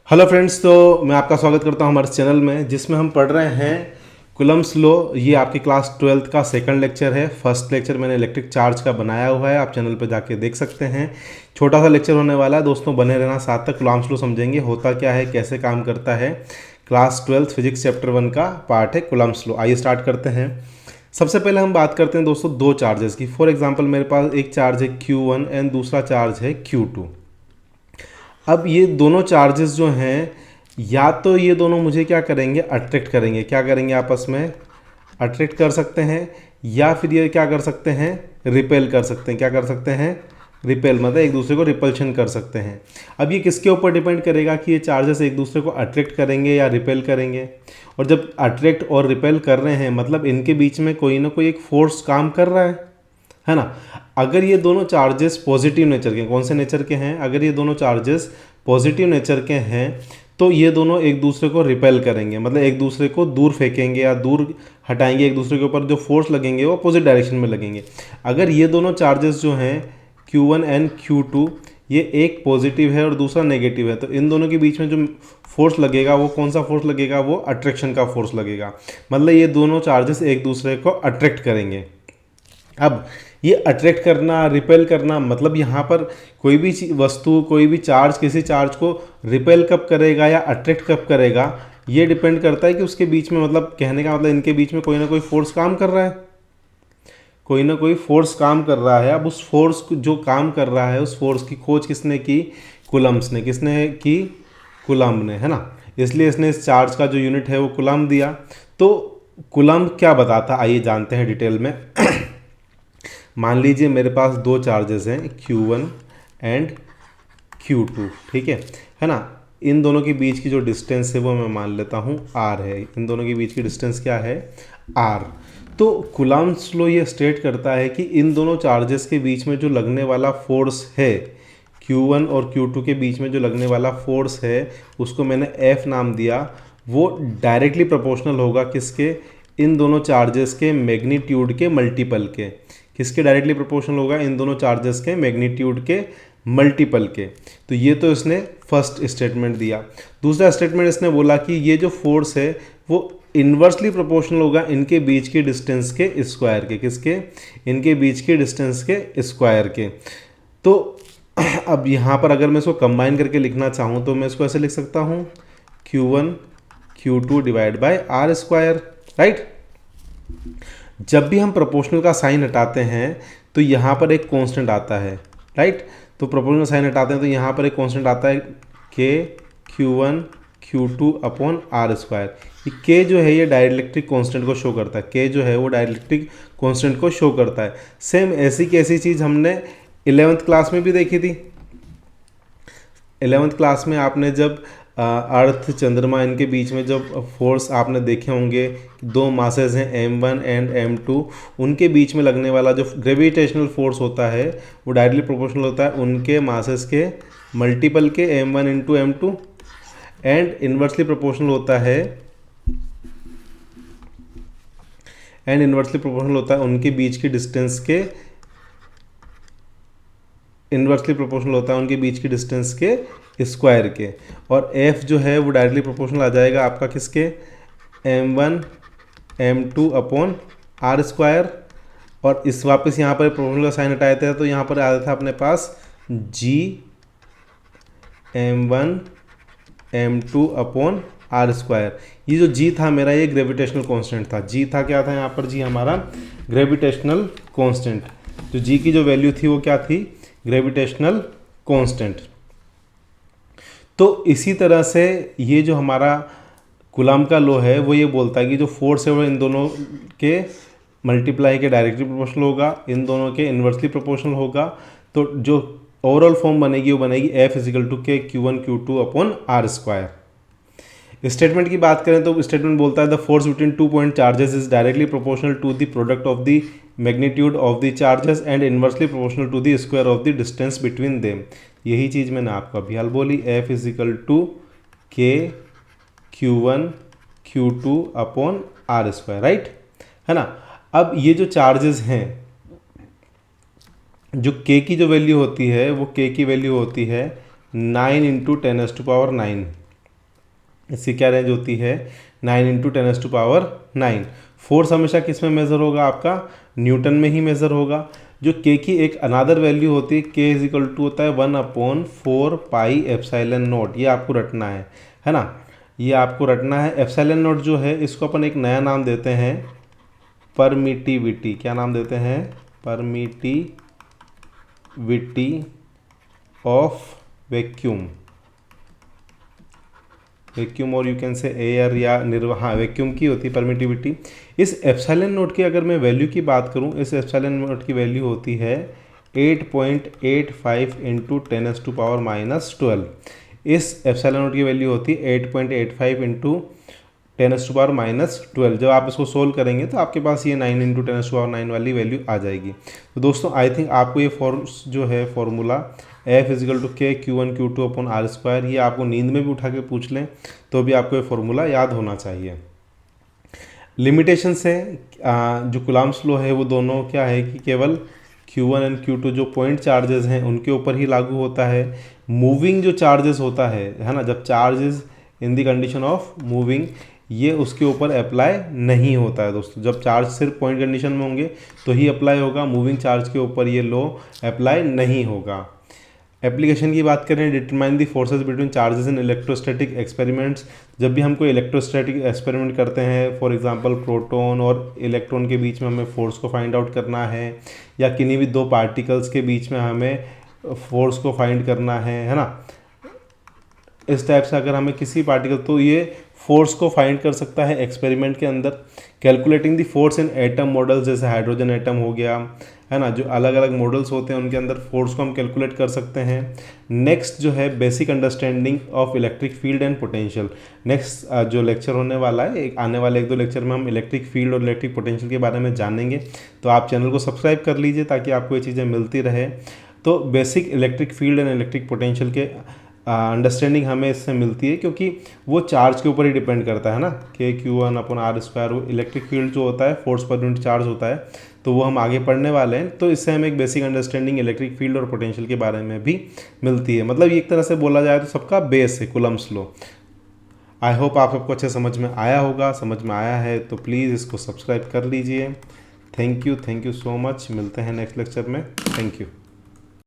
Hello friends, तो मैं आपका स्वागत करता हूं हमारे चैनल में जिसमें हम पढ़ रहे हैं कूलम्ब्स लॉ। ये आपकी क्लास 12th का सेकंड लेक्चर है। फर्स्ट लेक्चर मैंने इलेक्ट्रिक चार्ज का बनाया हुआ है, आप चैनल पर जाके देख सकते हैं। छोटा सा लेक्चर होने वाला है दोस्तों, बने रहना साथ तक। कूलम्ब्स लॉ समझेंगे होता क्या है, कैसे काम करता है। क्लास 12th फिजिक्स चैप्टर 1 का पार्ट है कूलम्ब्स लॉ। आइए स्टार्ट करते हैं। सबसे पहले हम बात करते हैं दोस्तों दो चार्जेस की। फॉर एग्जाम्पल मेरे पास एक चार्ज है Q1 एंड दूसरा चार्ज है Q2। अब ये दोनों चार्जेस जो हैं, या तो ये दोनों मुझे क्या करेंगे, अट्रैक्ट करेंगे। क्या करेंगे, आपस में अट्रैक्ट कर सकते हैं, या फिर ये क्या कर सकते हैं, रिपेल कर सकते हैं। क्या कर सकते हैं, रिपेल, मतलब एक दूसरे को रिपल्शन कर सकते हैं। अब ये किसके ऊपर डिपेंड करेगा कि ये चार्जेस एक दूसरे को अट्रैक्ट करेंगे या रिपेल करेंगे। और जब अट्रैक्ट और रिपेल कर रहे हैं मतलब इनके बीच में कोई ना कोई एक फोर्स काम कर रहा है ना। अगर ये दोनों चार्जेस पॉजिटिव नेचर के, कौन से नेचर के हैं, अगर ये दोनों चार्जेस पॉजिटिव नेचर के हैं तो ये दोनों एक दूसरे को रिपेल करेंगे, मतलब एक दूसरे को दूर फेंकेंगे या दूर हटाएंगे। एक दूसरे के ऊपर जो फोर्स लगेंगे वो अपोजिट डायरेक्शन में लगेंगे। अगर ये दोनों चार्जेस जो हैं Q1 एंड Q2, ये एक पॉजिटिव है और दूसरा नेगेटिव है, तो इन दोनों के बीच में जो फोर्स लगेगा वो कौन सा फोर्स लगेगा, वो अट्रैक्शन का फोर्स लगेगा। मतलब ये दोनों चार्जेस एक दूसरे को अट्रैक्ट करेंगे। अब ये अट्रैक्ट करना, रिपेल करना, मतलब यहाँ पर कोई भी वस्तु, कोई भी चार्ज किसी चार्ज को रिपेल कब करेगा या अट्रैक्ट कब करेगा, ये डिपेंड करता है कि उसके बीच में, मतलब कहने का मतलब इनके बीच में कोई ना कोई फोर्स काम कर रहा है। कोई ना कोई फोर्स काम कर रहा है। अब उस फोर्स जो काम कर रहा है, उस फोर्स की खोज किसने की, कूलम्ब्स ने। किसने की, कूलम्ब ने, है ना। इसलिए इसने इस चार्ज का जो यूनिट है वो कूलम्ब दिया। तो कूलम्ब क्या बताता, आइए जानते हैं डिटेल में। मान लीजिए मेरे पास दो चार्जेस हैं Q1 एंड Q2, ठीक है ना। इन दोनों के बीच की जो डिस्टेंस है वो मैं मान लेता हूँ R है। इन दोनों के बीच की डिस्टेंस क्या है, R। तो कूलम्ब्स लॉ ये स्टेट करता है कि इन दोनों चार्जेस के बीच में जो लगने वाला फोर्स है, Q1 और Q2 के बीच में जो लगने वाला फोर्स है, उसको मैंने F नाम दिया। वो डायरेक्टली प्रोपोर्शनल होगा किसके, इन दोनों चार्जेस के मैग्नीट्यूड के मल्टीपल के। किसके डायरेक्टली प्रोपोर्शनल होगा, इन दोनों चार्जेस के मैग्नीट्यूड के मल्टीपल के। तो ये तो इसने फर्स्ट स्टेटमेंट दिया। दूसरा स्टेटमेंट इसने बोला कि ये जो फोर्स है वो इन्वर्सली प्रोपोर्शनल होगा इनके बीच के डिस्टेंस के स्क्वायर के। किसके, इनके बीच के डिस्टेंस के स्क्वायर के। तो अब यहाँ पर अगर मैं इसको कंबाइन करके लिखना चाहूँ तो मैं इसको ऐसे लिख सकता हूँ, Q1 Q2 divide by R square, right. जब भी हम प्रोपोर्शनल का साइन हटाते हैं तो यहाँ पर एक कांस्टेंट आता है, राइट। तो प्रोपोर्शनल साइन हटाते हैं तो यहाँ पर एक कांस्टेंट आता है K Q1 Q2 upon R square. ये K जो है ये डाइलेक्ट्रिक कांस्टेंट को शो करता है। K जो है वो डाइलेक्ट्रिक कांस्टेंट को शो करता है। सेम ऐसी की ऐसी चीज़ हमने 11th क्लास में भी देखी थी। 11th क्लास में आपने जब अर्थ चंद्रमा इनके बीच में जब फोर्स आपने देखे होंगे, दो मासेस हैं M1 एंड M2, उनके बीच में लगने वाला जो ग्रेविटेशनल फोर्स होता है वो डायरेक्टली प्रोपोर्शनल होता है उनके मासेस के मल्टीपल के, M1 into M2, and inversely proportional होता है, उनके बीच की डिस्टेंस के, इन्वर्सली प्रोपोर्शनल होता है उनके बीच की डिस्टेंस के स्क्वायर के। और F जो है वो डायरेक्टली प्रोपोर्शनल आ जाएगा आपका किसके, M1 M2 upon R square. और इस वापस यहाँ पर प्रोपोर्शनल का साइन हटाए थे तो यहाँ पर आ था अपने पास G M1 M2 upon R square. ये जो G था मेरा, ये ग्रेविटेशनल कांस्टेंट था। G था, क्या था यहाँ पर, G हमारा ग्रेविटेशनल कांस्टेंट। तो G की जो वैल्यू थी वो क्या थी, ग्रेविटेशनल कांस्टेंट। तो इसी तरह से ये जो हमारा कूलम्ब का लॉ है वो ये बोलता है कि जो फोर्स है वो इन दोनों के मल्टीप्लाई के डायरेक्टली प्रोपोर्शनल होगा, इन दोनों के इन्वर्सली प्रोपोर्शनल होगा। तो जो ओवरऑल फॉर्म बनेगी वो बनेगी F equal to K Q1 Q2 upon R square. Statement की बात करें तो स्टेटमेंट बोलता है the force between 2 point charges is directly proportional to the product of the magnitude of the charges and inversely proportional to the square of the distance between them. यही चीज़ मैंने आपको अभी हाल बोली, F equal to K Q1 Q2 upon R square, right, है ना। अब ये जो चार्जेस हैं, जो K की जो वैल्यू होती है वो K की वैल्यू होती है 9 × 10⁻⁹, इसकी क्या रेंज होती है 9 × 10⁻⁹। फोर्स हमेशा किस में मेज़र होगा, आपका न्यूटन में ही मेज़र होगा। जो के की एक अनादर वैल्यू होती है, के इज इक्वल टू होता है 1/4πε0। ये आपको रटना है ना, ये आपको रटना है। एप्सिलॉन नॉट जो है इसको अपन एक नया नाम देते हैं परमिटिविटी। क्या नाम देते हैं, परमिटिविटी ऑफ वैक्यूम। वैक्यूम और यू कैन से एयर या हाँ वैक्यूम की होती है परमिटिविटी। इस एप्सिलॉन नोट की अगर मैं वैल्यू की बात करूं, इस एप्सिलॉन नोट की वैल्यू होती है 8.85 × 10⁻⁻12। इस एप्सिलॉन नोट की वैल्यू होती है 8.85 × 10⁻⁻12। जब आप इसको सोल्व करेंगे तो आपके पास ये 9 × 10⁻9 वाली वैल्यू आ जाएगी। तो दोस्तों आई थिंक आपको ये जो है formula F = K Q1 Q2/r², ये आपको नींद में भी उठा के पूछ लें तो भी आपको ये फॉर्मूला याद होना चाहिए। लिमिटेशंस है जो कूलम्ब्स लॉ है वो दोनों क्या है कि केवल Q1 और Q2 जो पॉइंट चार्जेस हैं उनके ऊपर ही लागू होता है। मूविंग जो चार्जेस होता है ना, जब charges in the condition of moving, ये उसके ऊपर अप्लाई नहीं होता है दोस्तों। जब चार्ज सिर्फ पॉइंट कंडीशन में होंगे तो ही अप्लाई होगा, मूविंग चार्ज के ऊपर ये लॉ अप्लाई नहीं होगा। एप्लीकेशन की बात करें, determine the forces between charges in electrostatic experiments. जब भी हम कोई इलेक्ट्रोस्टैटिक एक्सपेरिमेंट करते हैं, फॉर एग्जांपल प्रोटॉन और इलेक्ट्रॉन के बीच में हमें फोर्स को फाइंड आउट करना है, या किन्हीं भी दो पार्टिकल्स के बीच में हमें फोर्स को फाइंड करना है ना, इस टाइप से अगर हमें किसी पार्टिकल, तो ये फोर्स को फाइंड कर सकता है एक्सपेरिमेंट के अंदर। Calculating the force in atom models, जैसे हाइड्रोजन एटम हो गया है ना, जो अलग अलग मॉडल्स होते हैं उनके अंदर फोर्स को हम कैलकुलेट कर सकते हैं। नेक्स्ट जो है basic understanding of electric field and potential. Next जो लेक्चर होने वाला है, आने वाले 1-2 लेक्चर में हम इलेक्ट्रिक फील्ड और इलेक्ट्रिक पोटेंशियल के बारे में जानेंगे। तो आप चैनल को सब्सक्राइब कर लीजिए ताकि आपको ये चीज़ें मिलती रहे। तो basic electric field and electric potential के अंडरस्टैंडिंग हमें इससे मिलती है, क्योंकि वो चार्ज के ऊपर ही डिपेंड करता है ना, K Q1/r²। वो इलेक्ट्रिक फील्ड जो होता है फोर्स पर यूनिट चार्ज होता है, तो वो हम आगे पढ़ने वाले हैं। तो इससे हमें एक बेसिक अंडरस्टैंडिंग इलेक्ट्रिक फील्ड और पोटेंशियल के बारे में भी मिलती है। मतलब ये एक तरह से बोला जाए तो सबका बेस है कूलम्ब्स लॉ। आई होप आप सबको अच्छे समझ में आया होगा। समझ में आया है तो प्लीज़ इसको सब्सक्राइब कर लीजिए। Thank you so much. मिलते हैं नेक्स्ट लेक्चर में। Thank you.